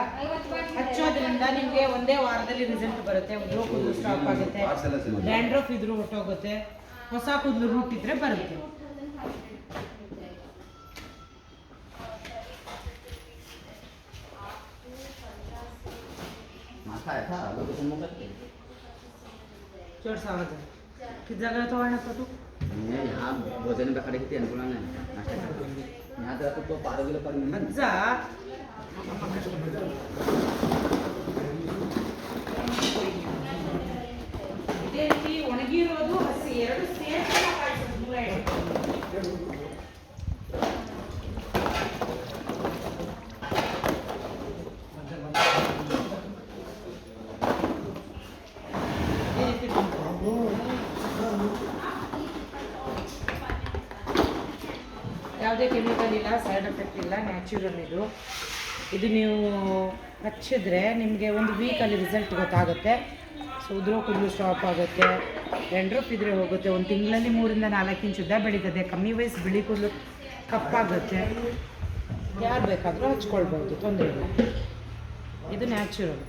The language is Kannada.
ಆಗಲ್ಲ. ಹಚ್ಚೋದ್ರಿಂದ ನಿಮಗೆ ಒಂದೇ ವಾರದಲ್ಲಿ ರಿಸಲ್ಟ್ ಬರುತ್ತೆ. ಉದ್ರೋ ಕೂದಲು ಸ್ಟಾಪ್ ಆಗುತ್ತೆ, ಡ್ಯಾಂಡ್ರಫ್ ಇದ್ರೂ ಹೊಟ್ಟೋಗುತ್ತೆ, ಹೊಸ ಕೂದಲು ರೂಟ್ ಇದ್ರೆ ಬರುತ್ತೆ. चोर सावध है किस जगह तो है ना तो यहाँ भोजन में खड़े कितने अनुकूल है नाश्ता करते यहाँ तो 12 किलो पर मज्जा ಇದೇ ರೀತಿ ಒಣಗಿರೋದು ಹಸಿ ಎರಡು ಸೇರಿಸಿ ಕಾಯಿಸೋದು ಮೂಲ ಯಾವುದೇ ಕೆಮಿಕಲ್ ಇಲ್ಲ, ಸೈಡ್ ಎಫೆಕ್ಟ್ ಇಲ್ಲ, ನ್ಯಾಚುರಲ್ ಇದು ನೀವು ಹಚ್ಚಿದ್ರೆ ನಿಮಗೆ ಒಂದು ವೀಕಲ್ಲಿ ರಿಸಲ್ಟ್ ಗೊತ್ತಾಗುತ್ತೆ. ಸೊ ಉದ್ರೋ ಕೂದಲು ಸ್ಟಾಪ್ ಆಗುತ್ತೆ, ಡ್ಯಾಂಡ್ರಫ್ ಇದ್ರೆ ಹೋಗುತ್ತೆ. ಒಂದು ತಿಂಗಳಲ್ಲಿ 3 ಇಂದ 4 ಇಂಚ್ ಉದ್ದ ಬೆಳೀತದೆ. ಕಮ್ಮಿ ವಯಸ್ಸು ಬಿಳಿ ಕೂದಲು ಕಪ್ಪಾಗುತ್ತೆ. ಯಾರು ಬೇಕಾದರೂ ಹಚ್ಕೊಳ್ಬೋದು, ತೊಂದರೆ ಇಲ್ಲ. ಇದು ನ್ಯಾಚುರಲ್.